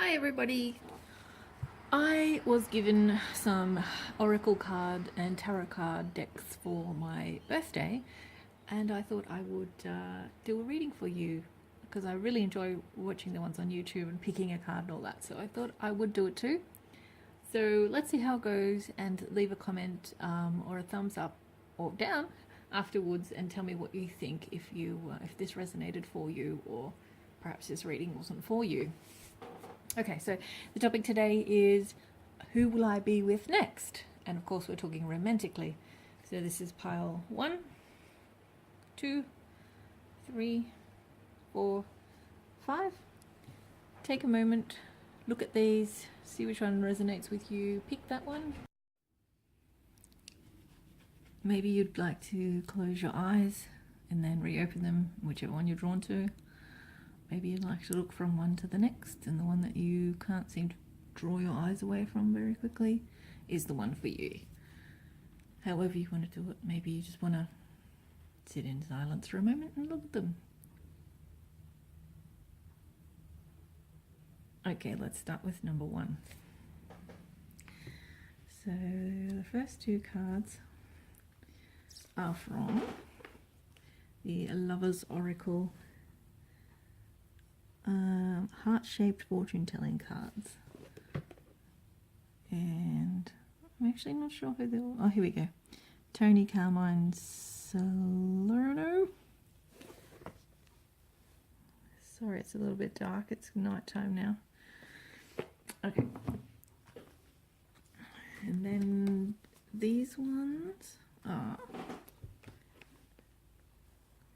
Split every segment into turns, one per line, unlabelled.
Hi everybody! I was given some oracle card and tarot card decks for my birthday, and I thought I would do a reading for you because I really enjoy watching the ones on YouTube and picking a card and all that, so I thought I would do it too. So let's see how it goes, and leave a comment or a thumbs up or down afterwards and tell me what you think, if this resonated for you or perhaps this reading wasn't for you. Okay, so the topic today is who will I be with next? And of course, we're talking romantically. So this is pile 1, 2, 3, 4, 5. Take a moment, look at these, see which one resonates with you, pick that one. Maybe you'd like to close your eyes and then reopen them, whichever one you're drawn to. Maybe you'd like to look from one to the next, and the one that you can't seem to draw your eyes away from very quickly is the one for you. However you want to do it, maybe you just want to sit in silence for a moment and look at them. Okay, let's start with number 1. So the first 2 cards are from the Lover's Oracle heart-shaped fortune-telling cards, and I'm actually not sure who they are. Oh, here we go. Tony Carmine Salerno. Sorry, it's a little bit dark. It's night time now. Okay. And then these ones are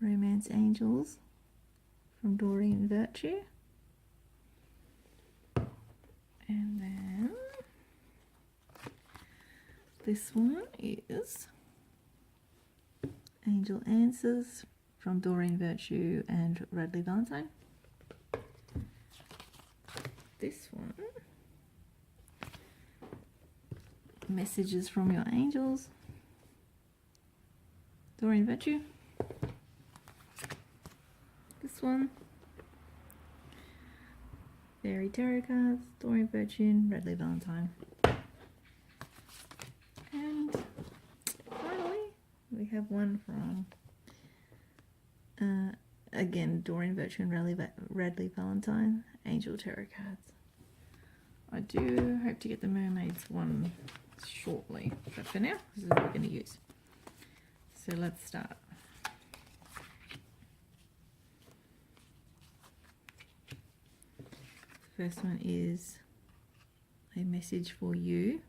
Romance Angels from Doreen Virtue. And then this one is Angel Answers from Doreen Virtue and Radley Valentine. This one, Messages from Your Angels, Doreen Virtue. This one, Fairy Tarot Cards, Doreen Virtue and Radley Valentine. And finally, we have one from, again, Doreen Virtue and Radley Valentine, Angel Tarot Cards. I do hope to get the Mermaids one shortly, but for now, this is what we're going to use. So let's start. First one is a message for you.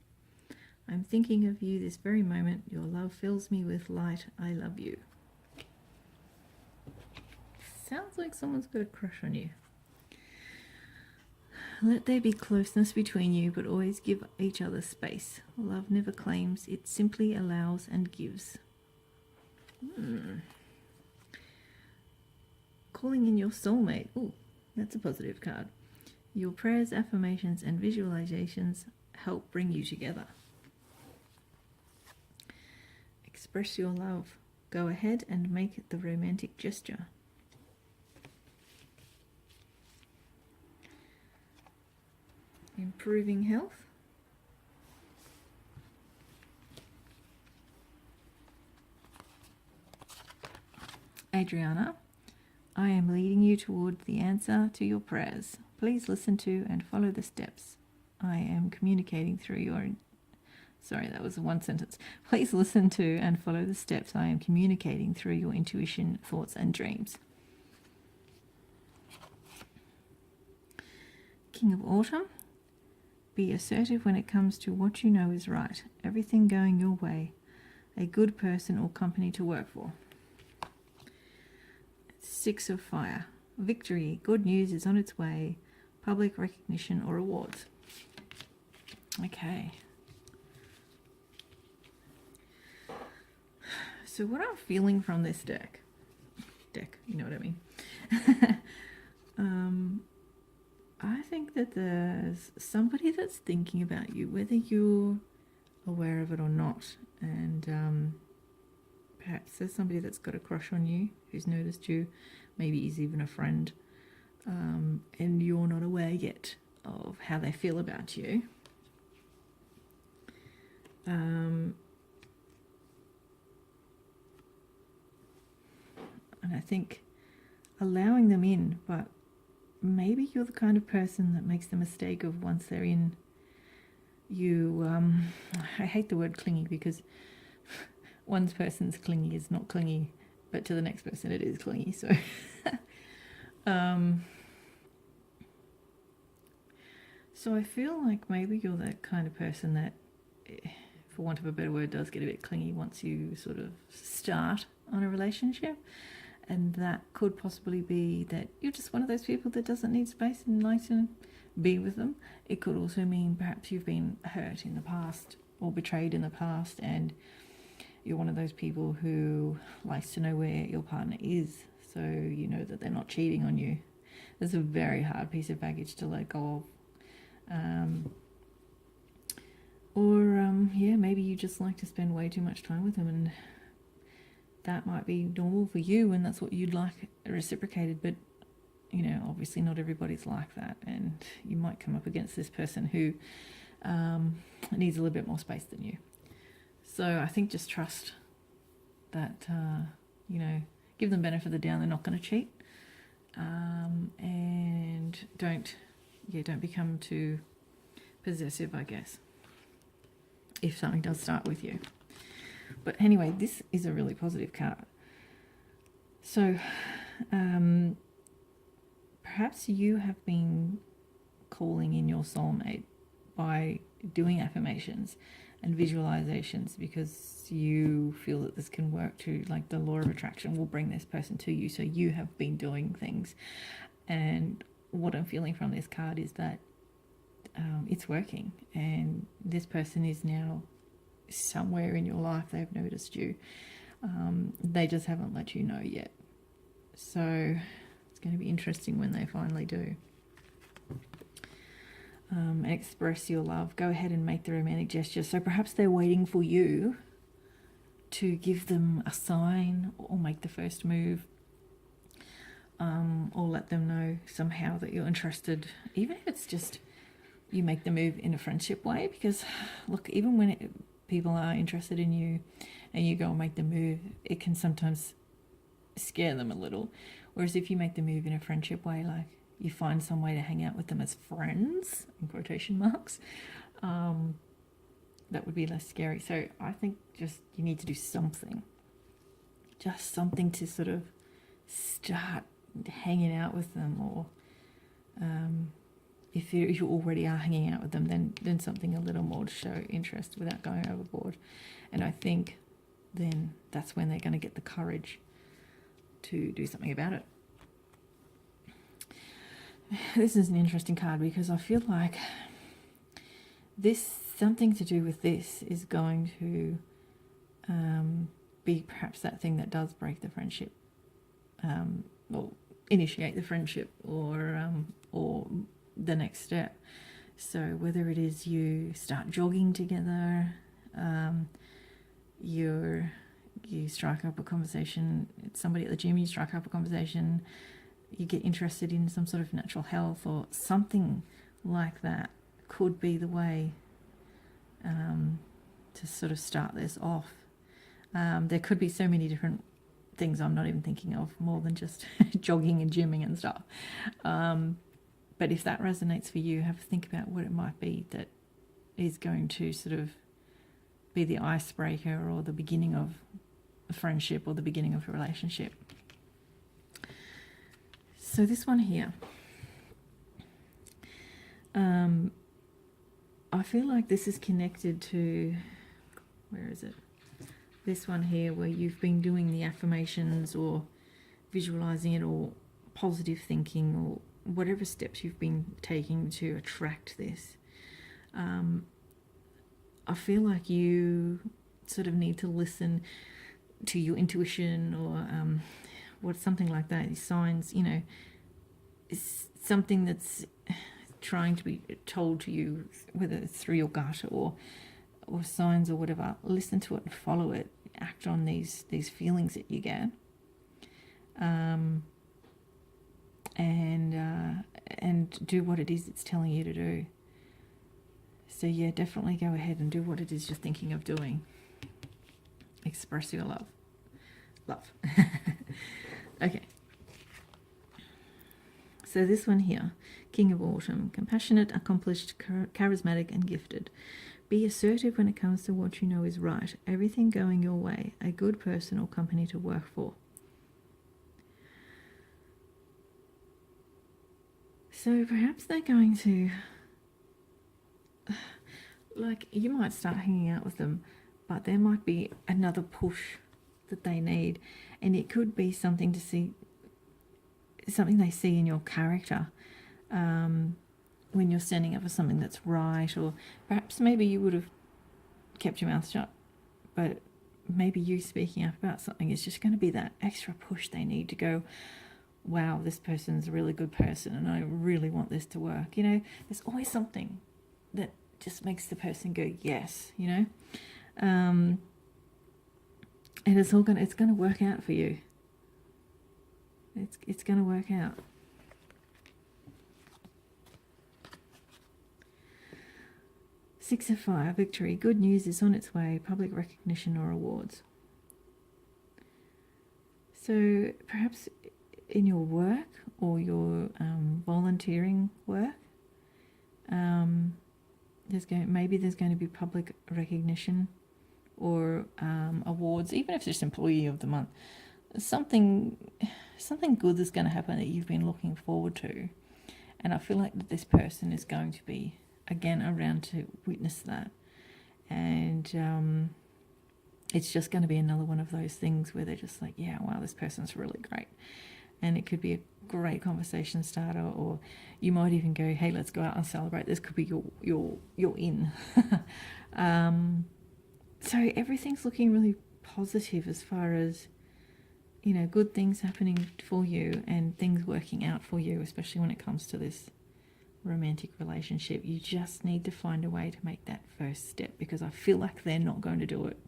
I'm thinking of you this very moment. Your love fills me with light. I love you. Sounds like someone's got a crush on you. Let there be closeness between you, but always give each other space. Love never claims, it simply allows and gives. Calling in your soulmate. Ooh, that's a positive card. Your prayers, affirmations, and visualizations help bring you together. Express your love. Go ahead and make the romantic gesture. Improving health. Adriana, I am leading you toward the answer to your prayers. Please listen to and follow the steps. I am communicating through your... Sorry, that was one sentence. Please listen to and follow the steps. I am communicating through your intuition, thoughts, and dreams. King of Autumn. Be assertive when it comes to what you know is right. Everything going your way. A good person or company to work for. 6 of Fire. Victory. Good news is on its way. Public recognition or awards. Okay. So what I'm feeling from this deck, you know what I mean? I think that there's somebody that's thinking about you, whether you're aware of it or not. And perhaps there's somebody that's got a crush on you, who's noticed you, maybe is even a friend, and you're not aware yet of how they feel about you. And I think allowing them in, but maybe you're the kind of person that makes the mistake of once they're in, you, I hate the word clingy, because one person's clingy is not clingy, but to the next person it is clingy. So, so I feel like maybe you're that kind of person that, for want of a better word, does get a bit clingy once you sort of start on a relationship. And that could possibly be that you're just one of those people that doesn't need space and likes to be with them. It could also mean perhaps you've been hurt in the past or betrayed in the past, and you're one of those people who likes to know where your partner is, so you know that they're not cheating on you. That's a very hard piece of baggage to let go of. Yeah, maybe you just like to spend way too much time with them, and that might be normal for you, and that's what you'd like reciprocated. But you know, obviously not everybody's like that, and you might come up against this person who needs a little bit more space than you. So I think just trust that, you know, give them benefit of the doubt, they're not going to cheat, and don't become too possessive, I guess, if something does start with you. But anyway, this is a really positive card. So perhaps you have been calling in your soulmate by doing affirmations and visualizations, because you feel that this can work too, like the law of attraction will bring this person to you. So you have been doing things, and what I'm feeling from this card is that it's working, and this person is now somewhere in your life. They've noticed you. They just haven't let you know yet. So it's going to be interesting when they finally do. Express your love. Go ahead and make the romantic gesture. So perhaps they're waiting for you to give them a sign or make the first move, or let them know somehow that you're interested, even if it's just you make the move in a friendship way. Because look, even when people are interested in you and you go and make the move, it can sometimes scare them a little. Whereas if you make the move in a friendship way, like you find some way to hang out with them as friends, in quotation marks, that would be less scary. So I think just you need to do something, just something to sort of start hanging out with them, or if you already are hanging out with them, then something a little more to show interest without going overboard. And I think then that's when they're going to get the courage to do something about it. This is an interesting card, because I feel like something to do with this is going to be perhaps that thing that does break the friendship, or initiate the friendship, or the next step. So whether it is you start jogging together, you strike up a conversation, it's somebody at the gym, you strike up a conversation, you get interested in some sort of natural health or something like that, could be the way to sort of start this off. There could be so many different things I'm not even thinking of, more than just jogging and gymming and stuff. But if that resonates for you, have a think about what it might be that is going to sort of be the icebreaker, or the beginning of a friendship, or the beginning of a relationship. So this one here, I feel like this is connected to, where is it? This one here, where you've been doing the affirmations or visualizing it, or positive thinking, or whatever steps you've been taking to attract this. I feel like you sort of need to listen to your intuition, or something like that. These signs, you know, is something that's trying to be told to you, whether it's through your gut or signs or whatever. Listen to it and follow it. Act on these feelings that you get, and and do what it is it's telling you to do. So yeah, definitely go ahead and do what it is you're thinking of doing. Express your love. Okay. So this one here, King of Autumn, compassionate, accomplished, charismatic and gifted. Be assertive when it comes to what you know is right. Everything going your way. A good person or company to work for. So perhaps they're going to, like, you might start hanging out with them, but there might be another push that they need, and it could be something to see, something they see in your character when you're standing up for something that's right, or perhaps maybe you would have kept your mouth shut, but maybe you speaking up about something is just going to be that extra push they need to go, wow, this person's a really good person and I really want this to work. You know, there's always something that just makes the person go, yes, you know. And it's going to work out for you. It's going to work out. Six of Fire, victory. Good news is on its way, public recognition or awards. So perhaps in your work or your volunteering work, maybe there's going to be public recognition or awards, even if it's just Employee of the Month. Something good is going to happen that you've been looking forward to, and I feel like that this person is going to be again around to witness that, and it's just going to be another one of those things where they're just like, yeah, wow, this person's really great. And it could be a great conversation starter, or you might even go, hey, let's go out and celebrate. This could be your in. So everything's looking really positive as far as, you know, good things happening for you and things working out for you, especially when it comes to this romantic relationship. You just need to find a way to make that first step, because I feel like they're not going to do it.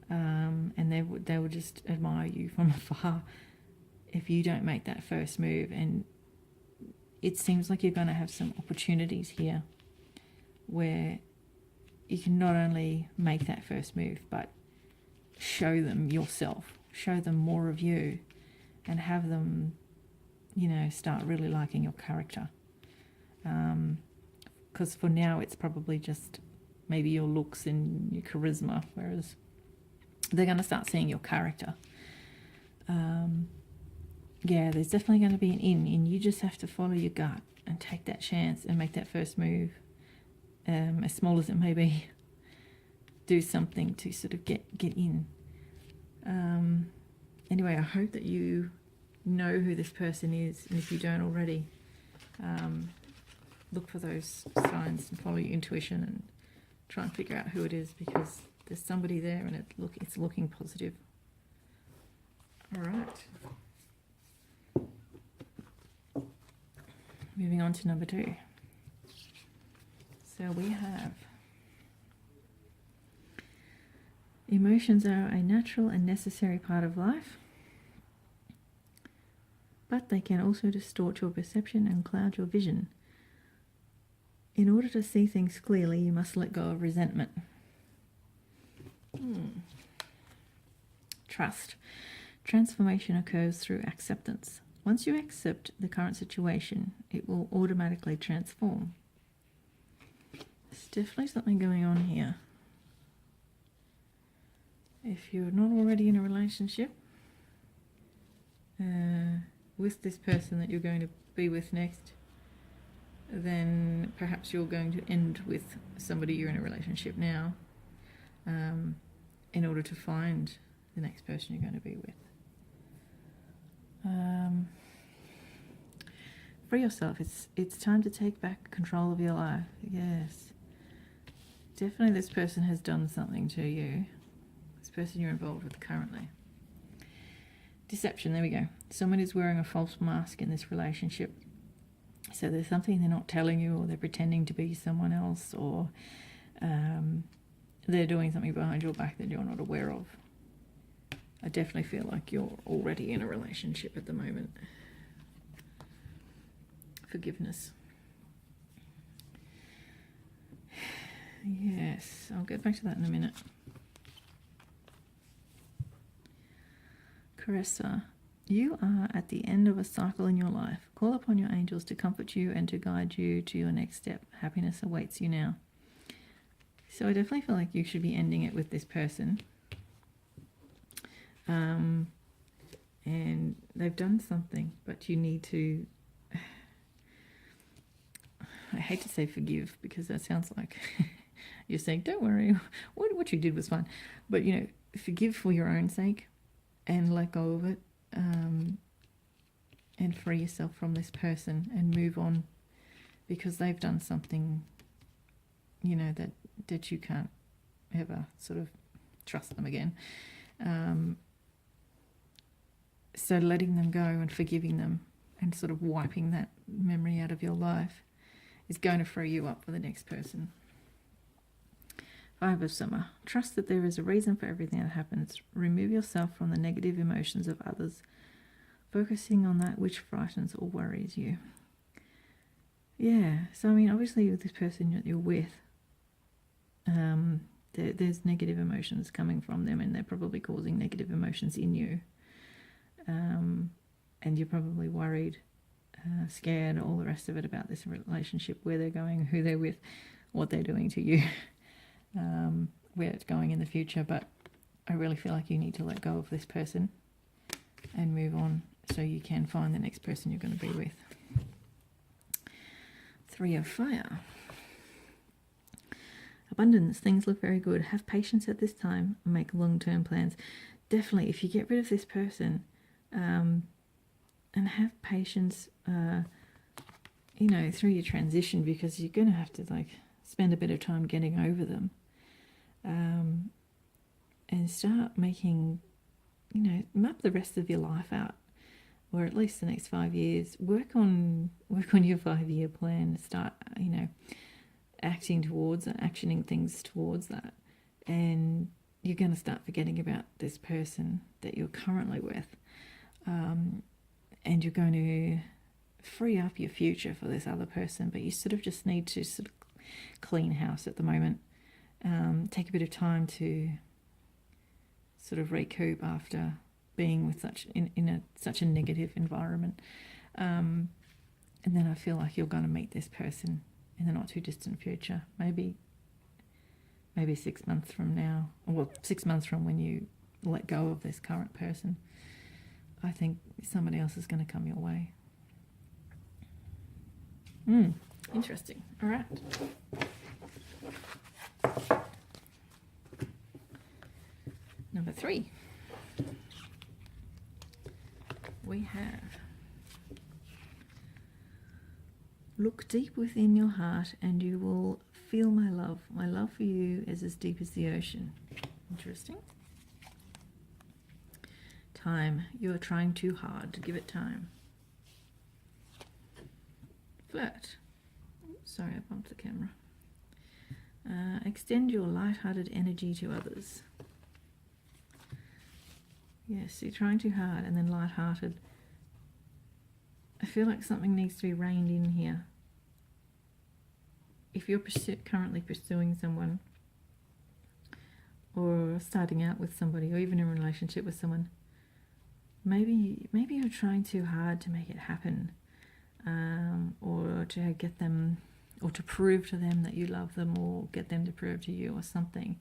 And they will just admire you from afar if you don't make that first move. And it seems like you're going to have some opportunities here where you can not only make that first move, but show them yourself, show them more of you, and have them, you know, start really liking your character. Because for now it's probably just maybe your looks and your charisma, whereas they're going to start seeing your character. Yeah, there's definitely going to be an in, and you just have to follow your gut and take that chance and make that first move, as small as it may be. Do something to sort of get in. Anyway, I hope that you know who this person is, and if you don't already, look for those signs and follow your intuition and try and figure out who it is, because there's somebody there and it's looking positive. All right. Moving on to number 2. So we have, emotions are a natural and necessary part of life, but they can also distort your perception and cloud your vision. In order to see things clearly, you must let go of resentment. Trust. Transformation occurs through acceptance. Once you accept the current situation, it will automatically transform. There's definitely something going on here. If you're not already in a relationship with this person that you're going to be with next, then perhaps you're going to end with somebody you're in a relationship now, in order to find the next person you're going to be with. Free yourself. It's time to take back control of your life. Yes. Definitely this person has done something to you. This person you're involved with currently. Deception, there we go. Someone is wearing a false mask in this relationship. So there's something they're not telling you, or they're pretending to be someone else, or they're doing something behind your back that you're not aware of. I definitely feel like you're already in a relationship at the moment. forgiveness. Yes, I'll get back to that in a minute. Caressa, you are at the end of a cycle in your life. Call upon your angels to comfort you and to guide you to your next step. Happiness awaits you now. So I definitely feel like you should be ending it with this person. And they've done something, but you need to, I hate to say forgive, because that sounds like you're saying, don't worry, what you did was fine. But, you know, forgive for your own sake and let go of it, and free yourself from this person and move on, because they've done something, you know, that you can't ever sort of trust them again. So letting them go and forgiving them and sort of wiping that memory out of your life is going to free you up for the next person. 5 of Summer. Trust that there is a reason for everything that happens. Remove yourself from the negative emotions of others, focusing on that which frightens or worries you. Yeah, so I mean, obviously with this person that you're with, there's negative emotions coming from them, and they're probably causing negative emotions in you. And you're probably worried, scared, all the rest of it about this relationship, where they're going, who they're with, what they're doing to you, where it's going in the future. But I really feel like you need to let go of this person and move on so you can find the next person you're going to be with. 3 of Fire. Abundance. Things look very good. Have patience at this time. Make long-term plans. Definitely, if you get rid of this person, and have patience, you know, through your transition, because you're going to have to like spend a bit of time getting over them, and start making, you know, map the rest of your life out, or at least the next 5 years. Work on your 5-year plan. Start, you know, actioning things towards that, and you're going to start forgetting about this person that you're currently with, and you're going to free up your future for this other person. But you sort of just need to sort of clean house at the moment. Take a bit of time to sort of recoup after being with such a negative environment, and then I feel like you're going to meet this person in the not too distant future, maybe 6 months from now, or 6 months from when you let go of this current person. I think somebody else is going to come your way. Interesting. All right. Number 3. We have, look deep within your heart and you will feel my love. My love for you is as deep as the ocean. Interesting. Time. You are trying too hard. Give it time. Flirt. Sorry, I bumped the camera. Extend your light-hearted energy to others. Yes, you're trying too hard, and then light-hearted. I feel like something needs to be reined in here. If you're currently pursuing someone, or starting out with somebody, or even in a relationship with someone, maybe you're trying too hard to make it happen, or to get them, or to prove to them that you love them, or get them to prove to you or something.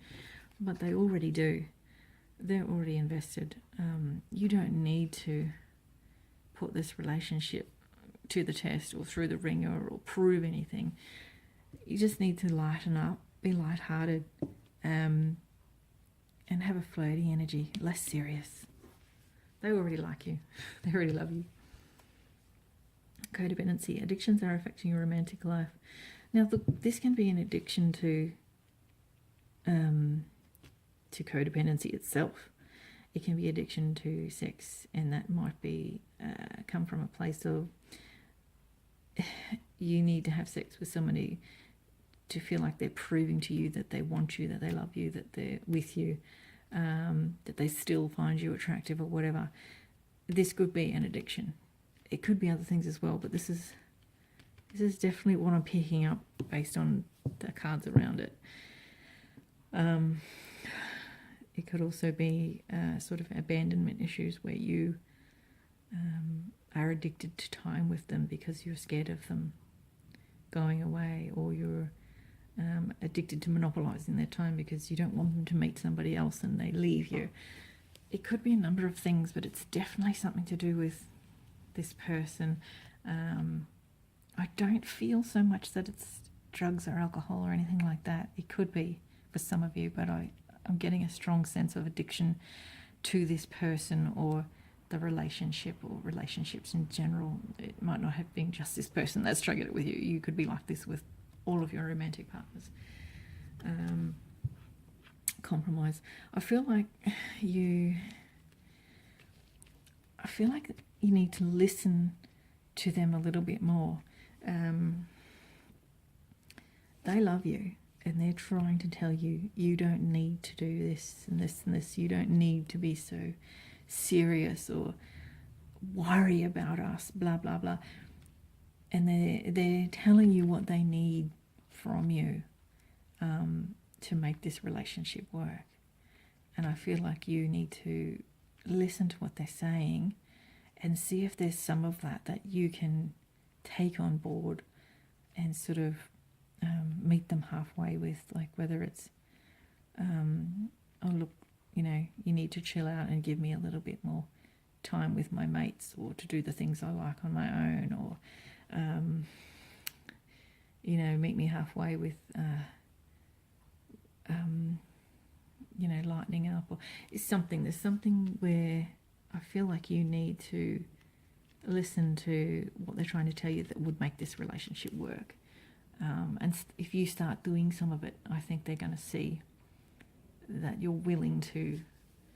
But they already do. They're already invested. You don't need to put this relationship to the test or through the ringer or prove anything. You just need to lighten up, be lighthearted, and have a flirty energy, less serious. They already like you. They already love you. Codependency. Addictions are affecting your romantic life. Now, this can be an addiction to codependency itself. It can be addiction to sex, and that might be come from a place of you need to have sex with somebody to feel like they're proving to you that they want you, that they love you, that they're with you, that they still find you attractive or whatever. This could be an addiction. It could be other things as well, but this is This is definitely what I'm picking up based on the cards around it. It could also be sort of abandonment issues where you are addicted to time with them because you're scared of them going away, or you're addicted to monopolizing their time because you don't want them to meet somebody else and they leave you. It could be a number of things, but it's definitely something to do with this person. I don't feel so much that it's drugs or alcohol or anything like that. It could be for some of you, but I'm getting a strong sense of addiction to this person or the relationship or relationships in general. It might not have been just this person that's triggered it with you. You could be like this with all of your romantic partners. Compromise. I feel like you need to listen to them a little bit more. They love you and they're trying to tell you, you don't need to do this and this and this. You don't need to be so serious or worry about us, blah, blah, blah. And they're telling you what they need from you to make this relationship work. And I feel like you need to listen to what they're saying and see if there's some of that you can take on board and sort of meet them halfway with, like whether it's, oh look, you need to chill out and give me a little bit more time with my mates, or to do the things I like on my own, or meet me halfway with lightening up, or there's something where I feel like you need to listen to what they're trying to tell you that would make this relationship work. And if you start doing some of it, I think they're going to see that you're willing to,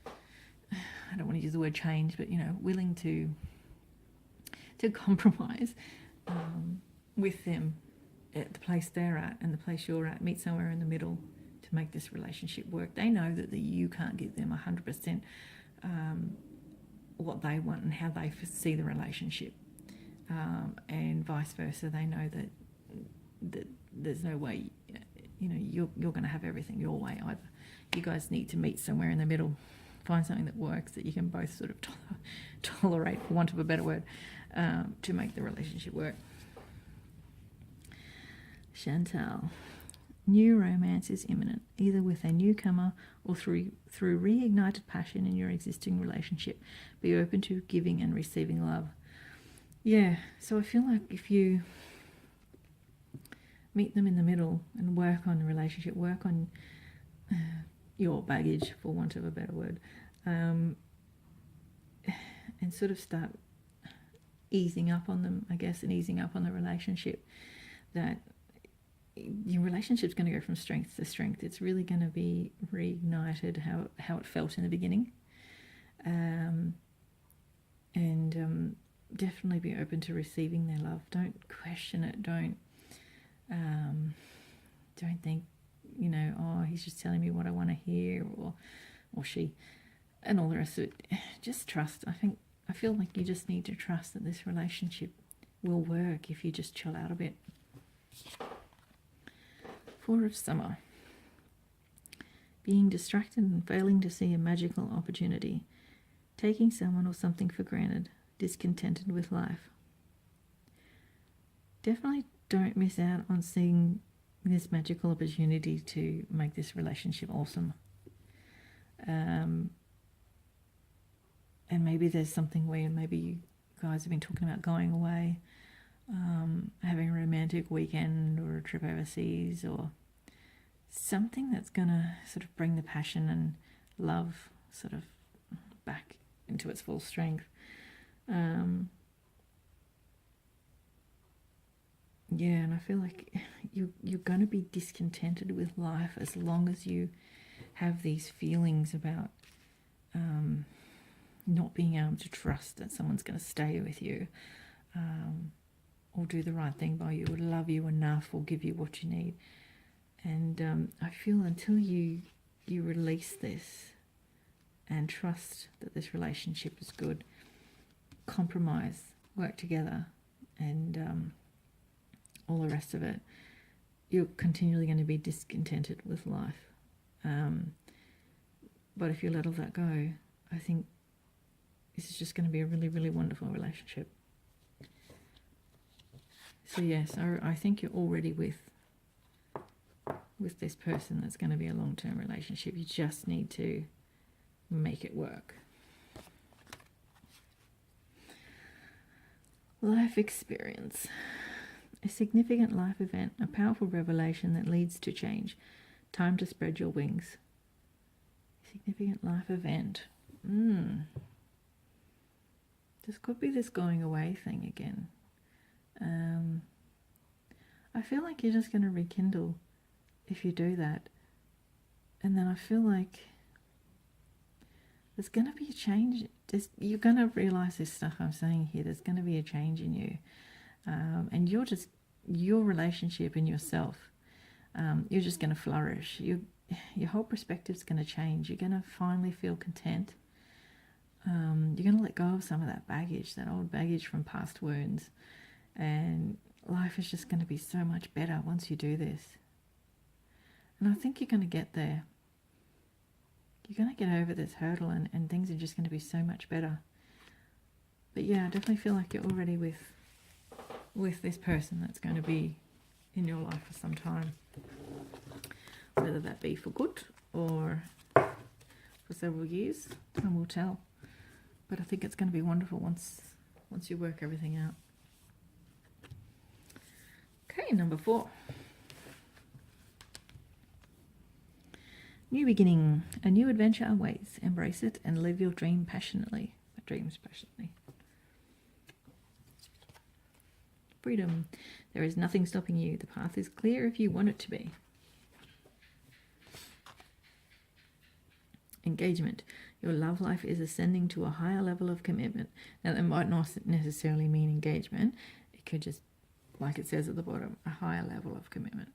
I don't want to use the word change, but willing to compromise with them at the place they're at and the place you're at. Meet somewhere in the middle to make this relationship work. They know that you can't give them 100% what they want and how they see the relationship, and vice versa. They know that there's no way you're going to have everything your way either. You guys need to meet somewhere in the middle, find something that works, that you can both sort of tolerate, for want of a better word, to make the relationship work. Chantal. New romance is imminent, either with a newcomer or through reignited passion in your existing relationship. Be open to giving and receiving love. Yeah, so I feel like if you meet them in the middle and work on the relationship, work on your baggage, for want of a better word, and sort of start easing up on them, I guess, and easing up on the relationship, that your relationship's going to go from strength to strength. It's really going to be reignited how it felt in the beginning, and definitely be open to receiving their love. Don't question it. Don't think oh, he's just telling me what I want to hear, or she, and all the rest of it. Just trust. I feel like you just need to trust that this relationship will work if you just chill out a bit. Four of Summer. Being distracted and failing to see a magical opportunity. Taking someone or something for granted. Discontented with life. Definitely don't miss out on seeing this magical opportunity to make this relationship awesome. And maybe there's something where maybe you guys have been talking about going away, having a romantic weekend or a trip overseas, or something that's going to sort of bring the passion and love sort of back into its full strength. Yeah, and I feel like you're going to be discontented with life as long as you have these feelings about not being able to trust that someone's going to stay with you, or do the right thing by you, or love you enough, or give you what you need. And I feel until you release this and trust that this relationship is good, compromise, work together, and all the rest of it, you're continually going to be discontented with life. But if you let all that go, I think this is just going to be a really, really wonderful relationship. So yes, I think you're already with this person that's going to be a long-term relationship. You just need to make it work. Life experience. A significant life event, a powerful revelation that leads to change. Time to spread your wings. Significant life event. This could be this going away thing again. I feel like you're just going to rekindle if you do that. And then I feel like there's going to be a change. You're going to realise this stuff I'm saying here. There's going to be a change in you. And your relationship and yourself, you're just going to flourish. Your whole perspective's going to change. You're going to finally feel content. You're going to let go of some of that baggage, that old baggage from past wounds. And life is just going to be so much better once you do this. And I think you're going to get there. You're going to get over this hurdle and things are just going to be so much better. But yeah, I definitely feel like you're already with this person that's going to be in your life for some time. Whether that be for good or for several years, time will tell. But I think it's going to be wonderful once you work everything out. Okay, number 4. New beginning. A new adventure awaits. Embrace it and live your dreams passionately. Freedom. There is nothing stopping you. The path is clear if you want it to be. Engagement. Your love life is ascending to a higher level of commitment. Now, that might not necessarily mean engagement. It could just, like it says at the bottom, a higher level of commitment.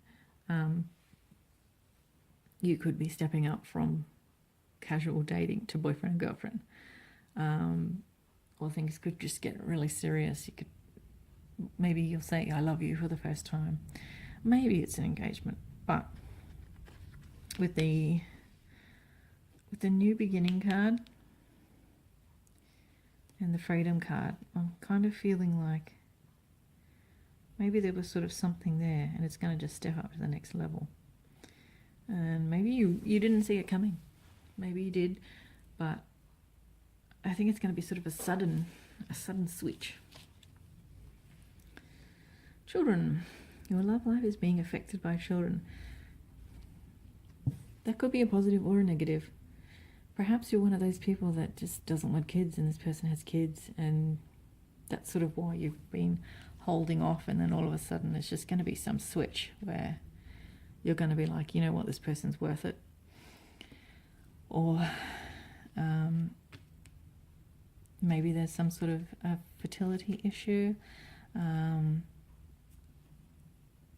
You could be stepping up from casual dating to boyfriend and girlfriend. Or things could just get really serious. Maybe you'll say, I love you for the first time. Maybe it's an engagement. But with the new beginning card and the freedom card, I'm kind of feeling like maybe there was sort of something there and it's going to just step up to the next level. And maybe you didn't see it coming. Maybe you did, but I think it's going to be sort of a sudden switch. Children. Your love life is being affected by children. That could be a positive or a negative. Perhaps you're one of those people that just doesn't want kids and this person has kids and that's sort of why you've been holding off, and then all of a sudden there's just going to be some switch where you're going to be like, you know what, this person's worth it. Or maybe there's some sort of a fertility issue.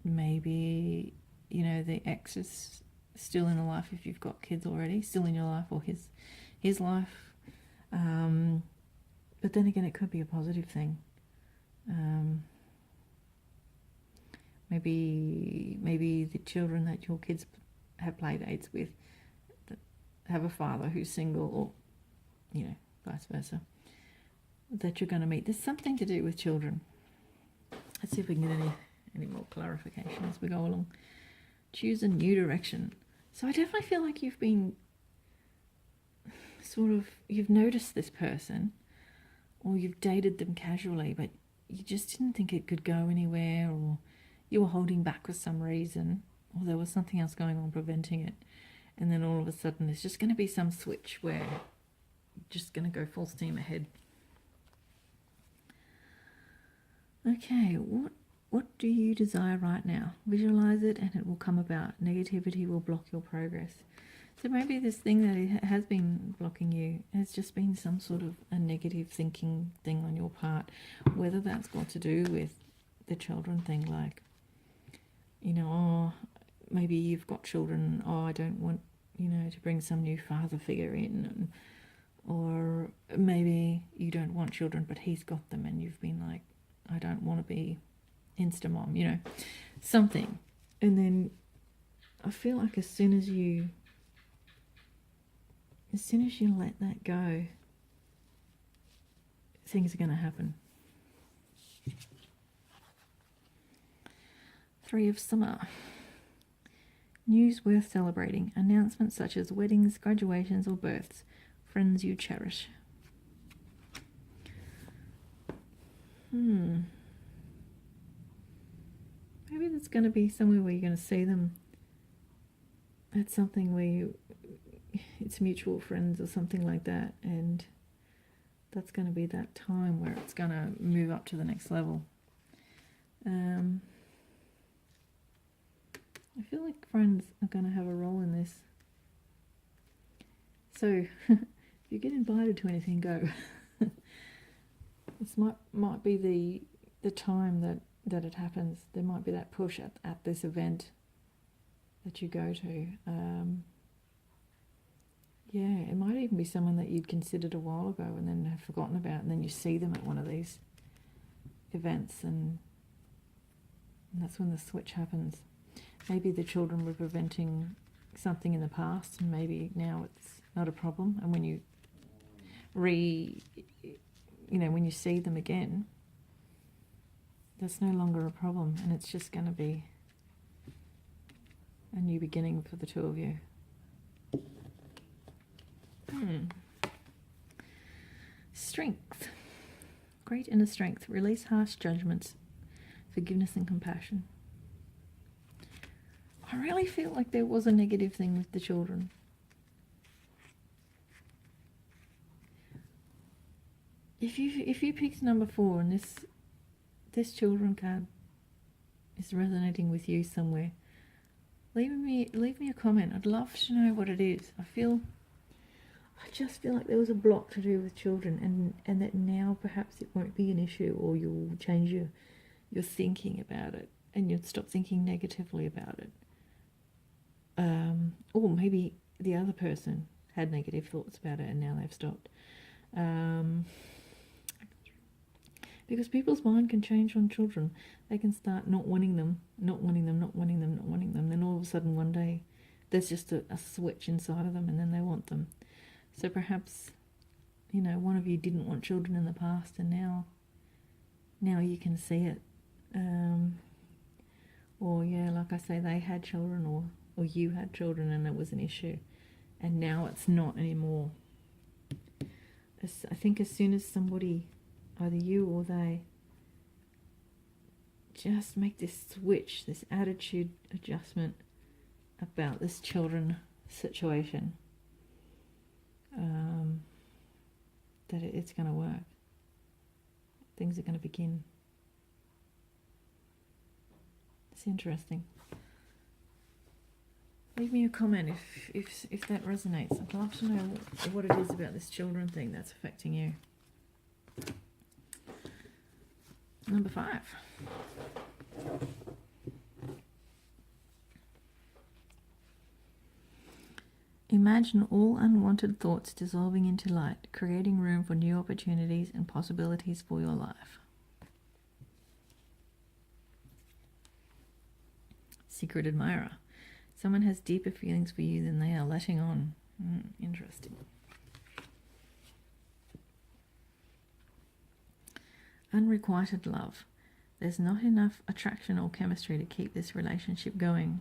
Maybe, the ex is still in the life if you've got kids already, still in your life, or his life. But then again, it could be a positive thing. Maybe the children that your kids have play dates with that have a father who's single, or vice versa, that you're going to meet. There's something to do with children. Let's see if we can get any more clarification as we go along. Choose a new direction. So I definitely feel like you've been you've noticed this person, or you've dated them casually, but you just didn't think it could go anywhere, or you were holding back for some reason, or there was something else going on preventing it. And then all of a sudden there's just going to be some switch where you're just going to go full steam ahead. Okay, what do you desire right now? Visualize it and it will come about. Negativity will block your progress. So maybe this thing that has been blocking you has just been some sort of a negative thinking thing on your part, whether that's got to do with the children thing, like, maybe you've got children, I don't want, to bring some new father figure in, or maybe you don't want children but he's got them and you've been like, I don't want to be Instamom, you know, something. And then I feel like as soon as you let that go, things are going to happen. Three of Summer. News worth celebrating. Announcements such as weddings, graduations, or births. Friends you cherish. Maybe there's going to be somewhere where you're going to see them at something where it's mutual friends or something like that, and that's going to be that time where it's going to move up to the next level. I feel like friends are going to have a role in this. So if you get invited to anything, go. This might be the time that it happens. There might be that push at this event that you go to. Yeah, it might even be someone that you'd considered a while ago and then have forgotten about, and then you see them at one of these events, and that's when the switch happens. Maybe the children were preventing something in the past, and maybe now it's not a problem. And when you when you see them again, that's no longer a problem, and it's just going to be a new beginning for the two of you. Strength. Great inner strength. Release harsh judgments, forgiveness and compassion. I really feel like there was a negative thing with the children. If you picked number 4 and this children card is resonating with you somewhere, leave me a comment. I'd love to know what it is. I just feel like there was a block to do with children, and that now perhaps it won't be an issue, or you'll change your thinking about it, and you'll stop thinking negatively about it. Or maybe the other person had negative thoughts about it and now they've stopped. Because people's mind can change on children. They can start not wanting them. Then all of a sudden one day there's just a switch inside of them, and then they want them. So perhaps, one of you didn't want children in the past, and now you can see it. Or like I say, they had children, or you had children and it was an issue, and now it's not anymore. I think as soon as somebody, either you or they, just make this switch, this attitude adjustment about this children situation, that it's going to work. Things are going to begin. It's interesting. Leave me a comment if that resonates. I'd love to know what it is about this children thing that's affecting you. Number 5. Imagine all unwanted thoughts dissolving into light, creating room for new opportunities and possibilities for your life. Secret admirer. Someone has deeper feelings for you than they are letting on. Interesting. Unrequited love. There's not enough attraction or chemistry to keep this relationship going.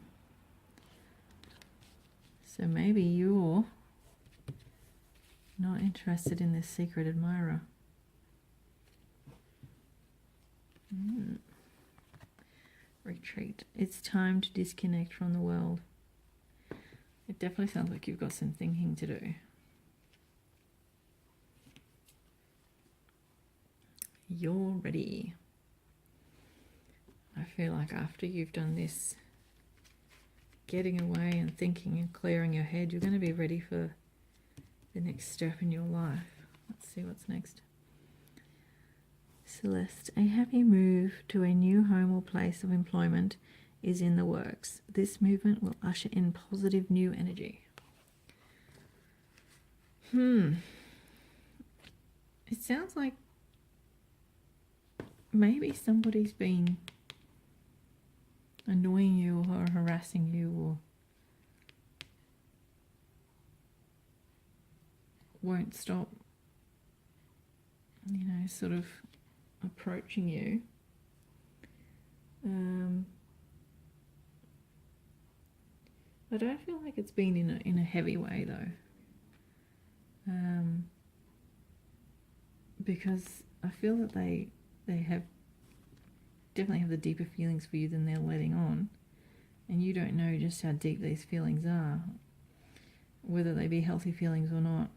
So maybe you're not interested in this secret admirer. Retreat. It's time to disconnect from the world. It definitely sounds like you've got some thinking to do. You're ready. I feel like after you've done this, getting away and thinking and clearing your head, you're going to be ready for the next step in your life. Let's see what's next. Celeste, a happy move to a new home or place of employment is in the works. This movement will usher in positive new energy. It sounds like maybe somebody's been annoying you or harassing you or won't stop, sort of approaching you. I don't feel like it's been in a heavy way though, because I feel that they definitely have the deeper feelings for you than they're letting on, and you don't know just how deep these feelings are, whether they be healthy feelings or not.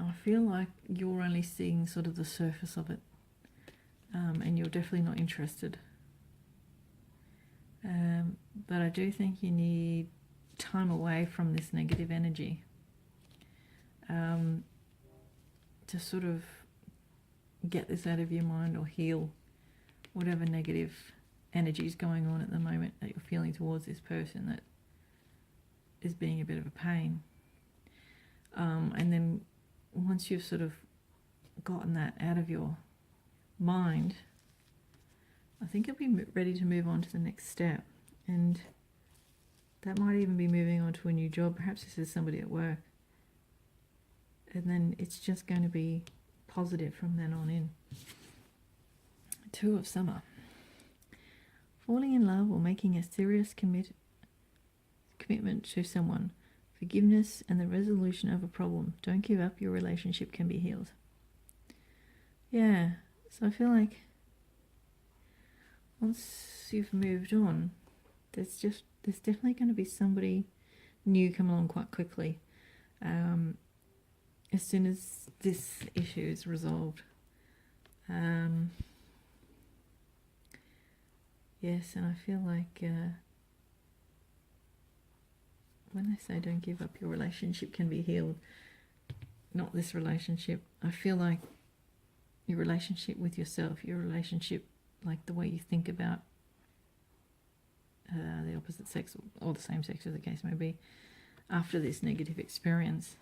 I feel like you're only seeing sort of the surface of it, and you're definitely not interested. But I do think you need time away from this negative energy, to sort of get this out of your mind or heal whatever negative energy is going on at the moment that you're feeling towards this person that is being a bit of a pain. And then once you've sort of gotten that out of your mind, I think you'll be ready to move on to the next step. And that might even be moving on to a new job. Perhaps this is somebody at work. And then it's just going to be positive from then on in. Two of Summer. Falling in love or making a serious commitment to someone. Forgiveness and the resolution of a problem. Don't give up, your relationship can be healed. Yeah, so I feel like once you've moved on, there's definitely going to be somebody new come along quite quickly, as soon as this issue is resolved. Yes, and I feel like when they say don't give up, your relationship can be healed, not this relationship. I feel like your relationship with yourself, your relationship, like the way you think about the opposite sex or the same sex, as the case may be, after this negative experience,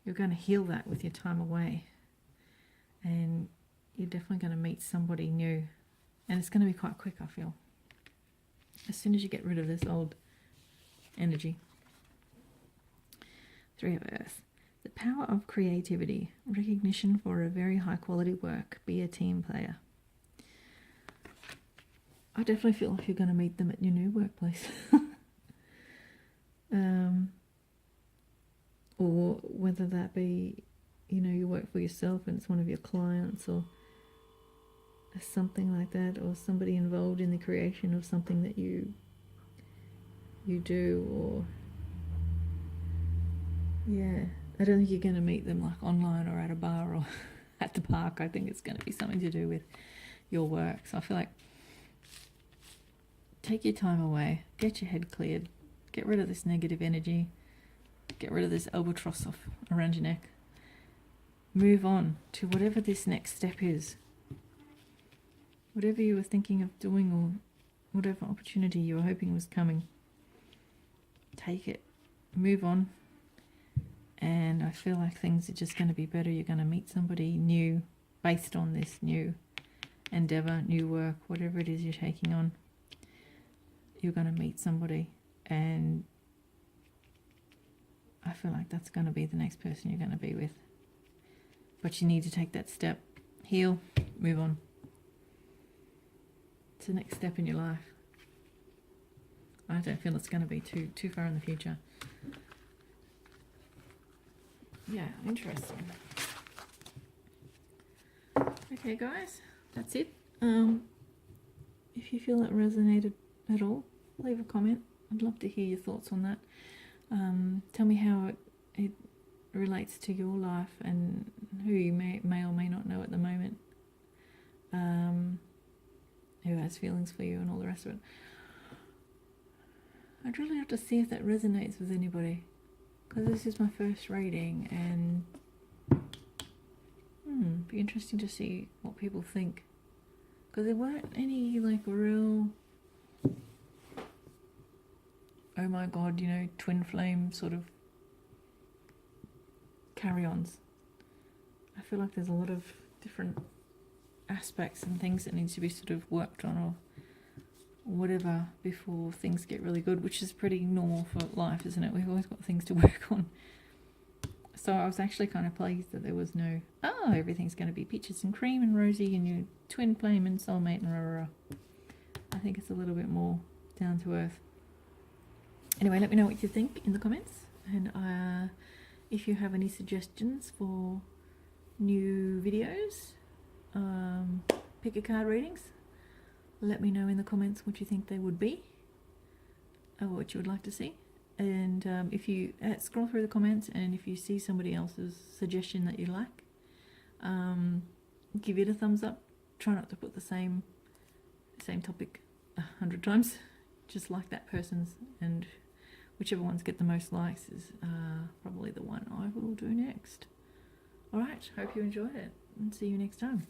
you're going to heal that with your time away, and you're definitely going to meet somebody new, and it's going to be quite quick, I feel, as soon as you get rid of this old energy. Three of Earth. The power of creativity, recognition for a very high quality work, be a team player. I definitely feel like you're going to meet them at your new workplace. Or whether that be, you work for yourself and it's one of your clients or something like that, or somebody involved in the creation of something that you do, or yeah, I don't think you're going to meet them like online or at a bar or at the park. I think it's going to be something to do with your work. So I feel like take your time away, get your head cleared, get rid of this negative energy, get rid of this albatross around your neck, move on to whatever this next step is, whatever you were thinking of doing or whatever opportunity you were hoping was coming. Take it, move on, and I feel like things are just going to be better. You're going to meet somebody new based on this new endeavor, new work, whatever it is you're taking on. You're going to meet somebody, and I feel like that's going to be the next person you're going to be with. But you need to take that step, heal, move on. It's the next step in your life. I don't feel it's going to be too far in the future. Yeah, interesting. Okay, guys, that's it. If you feel that resonated at all, leave a comment. I'd love to hear your thoughts on that. Tell me how it relates to your life and who you may or may not know at the moment, who has feelings for you and all the rest of it. I'd really have to see if that resonates with anybody, because this is my first reading, and be interesting to see what people think, because there weren't any like real oh my god, twin flame sort of carry-ons. I feel like there's a lot of different aspects and things that needs to be sort of worked on or whatever before things get really good, which is pretty normal for life, isn't it? We've always got things to work on. So I was actually kind of pleased that there was no, oh, everything's going to be peaches and cream and rosy and your twin flame and soulmate and rah, rah, rah. I think it's a little bit more down to earth. Anyway, let me know what you think in the comments, and if you have any suggestions for new videos, pick a card readings, let me know in the comments what you think they would be or what you would like to see. And if you scroll through the comments, and if you see somebody else's suggestion that you like, give it a thumbs up. Try not to put the same topic 100 times. Just like that person's, and whichever ones get the most likes is probably the one I will do next. Alright, hope you enjoyed it, and see you next time.